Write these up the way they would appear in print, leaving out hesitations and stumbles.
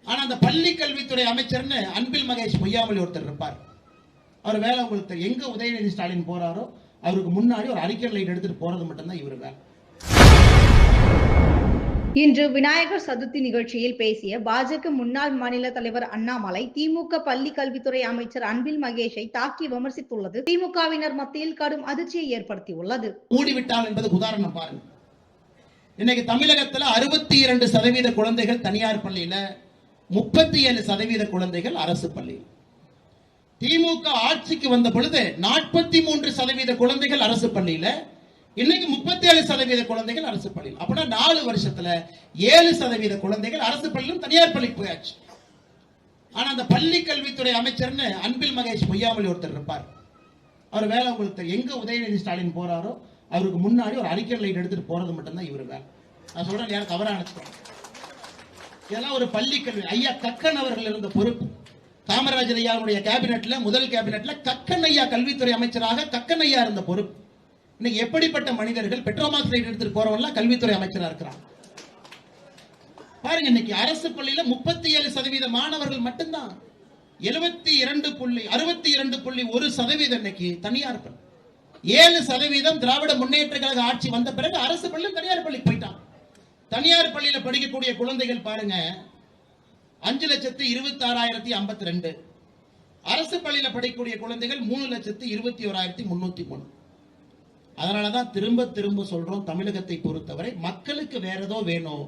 ஆனா அந்த பள்ளி கல்வித்துறை அமைச்சர்னு அன்பில் மகேஷ் பொய்யாமொழி ஒருத்தர் இருப்பார். அவர் வேலை உங்களுக்கு தெரியும். எங்க உதயநிதி ஸ்டாலின் போறாரோ அவருக்கு முன்னாடி ஒரு அரிக்கன் லைட் எடுத்துட்டு போறது மட்டும்தான் இவரு வேலை. இன்று விநாயகர் சதுர்த்தி நிகழ்ச்சியில் பேசிய பாஜக முன்னாள் மாநில தலைவர் அண்ணாமலை திமுக பள்ளி கல்வித்துறை அமைச்சர் அன்பில் மகேஷை தாக்கி விமர்சித்துள்ளது திமுகவினர் மத்தியில் கடும் அதிர்ச்சியை ஏற்படுத்தியுள்ளது. மூடிவிட்டால் என்பது உதாரணம் பாருங்க. இன்னைக்கு தமிழகத்தில் 62% குழந்தைகள் தனியார் பள்ளியில, 37% குழந்தைகள் அரசு பள்ளியில். திமுக ஆட்சிக்கு வந்த பொழுது 43% குழந்தைகள் அரசு பள்ளியில, இன்னைக்கு 37% குழந்தைகள் அரசு பள்ளியில். அப்படின்னா 4 வருஷத்துல 7% குழந்தைகள் அரசு பள்ளியிலும் தனியார் பள்ளிக்கு போயாச்சு. ஆனா அந்த பள்ளி கல்வித்துறை அமைச்சர்னு அன்பில் மகேஷ் பொய்யாமொழி ஒருத்தர் இருப்பார். அவர் வேலை உங்களுக்கு தெரியும். எங்க உதயநிதி ஸ்டாலின் போறாரோ அவருக்கு முன்னாடி ஒரு அரிக்கன் லைட் எடுத்துட்டு போறது மட்டும்தான் இவரு வேலை. நான் சொல்றேன், யாரும் தவறா நினைச்சுக்கோங்க. இதெல்லாம் ஒரு பள்ளி கல்வி. ஐயா கக்கன் அவர்கள் இருந்த பொறுப்பு. காமராஜர் ஐயாவுடைய கேபினெட்ல, முதல் கேபினெட்ல கக்கன் ஐயா கல்வித்துறை அமைச்சராக கக்கன் ஐயா இருந்த பொறுப்பு. இன்னைக்கு எப்படிப்பட்ட மனிதர்கள் பெட்ரோமாக்ஸ் லைட் எடுத்துட்டு போறவங்க கல்வித்துறை அமைச்சரா இருக்கிறாங்க பாருங்க. இன்னைக்கு அரசு பள்ளியில 37% மாணவர்கள் மட்டும்தான், 62.1% இன்னைக்கு தனியார் பள்ளி, 7% திராவிட முன்னேற்ற கழக ஆட்சி வந்த பிறகு அரசு பள்ளி தனியார் பள்ளிக்கு போயிட்டான். தனியார் பள்ளியில படிக்கக்கூடிய குழந்தைகள் பாருங்க 5,26,052, அரசு பள்ளியில படிக்கக்கூடிய குழந்தைகள் 3,21,303. அதனாலதான் திரும்ப திரும்ப சொல்றோம், தமிழகத்தை பொறுத்தவரை மக்களுக்கு வேற ஏதோ வேணும்,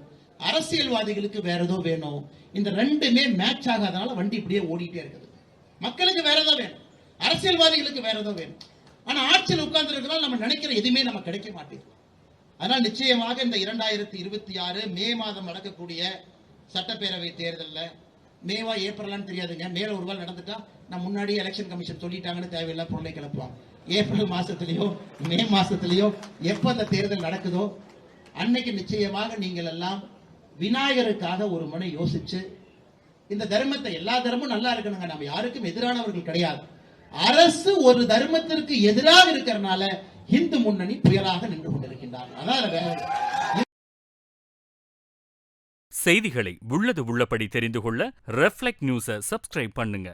அரசியல்வாதிகளுக்கு வேற ஏதோ வேணும். இந்த ரெண்டுமே மேட்ச் ஆகாதனால வண்டி இப்படியே ஓடிட்டே இருக்குது. மக்களுக்கு வேற ஏதோ வேணும், அரசியல்வாதிகளுக்கு வேற ஏதோ வேணும். ஆனா ஆட்சியில் உட்கார்ந்து இருக்கிறதால் நம்ம நினைக்கிற எதுவுமே நம்ம கிடைக்க மாட்டேங்குது. அதனால் நிச்சயமாக இந்த 2026 மே மாதம் நடக்கக்கூடிய சட்டப்பேரவை தேர்தலில், மேவா ஏப்ரலான்னு தெரியாதுங்க, மேல ஒரு நாள் நடந்துட்டா நான் முன்னாடியே எலெக்ஷன் கமிஷன் சொல்லிட்டாங்கன்னு தேவையில்லை பொருளை கிளப்புவாங்க. ஏப்ரல் மாசத்திலேயோ மே மாசத்திலேயோ எப்ப அந்த தேர்தல் நடக்குதோ அன்னைக்கு நிச்சயமாக நீங்கள் எல்லாம் விநாயகருக்காக ஒரு முறை யோசிச்சு இந்த தர்மத்தை, எல்லா தர்மமும் நல்லா இருக்கணுங்க, நம்ம யாருக்கும் எதிரானவர்கள் கிடையாது. அரசு ஒரு தர்மத்திற்கு எதிராக இருக்கிறனால இந்து முன்னணி புயலாக நின்று கொண்டிருக்கின்றார். செய்திகளை உள்ளது உள்ளபடி தெரிந்து கொள்ள ரெஃப்ளெக்ட் நியூஸை சப்ஸ்கிரைப் பண்ணுங்க.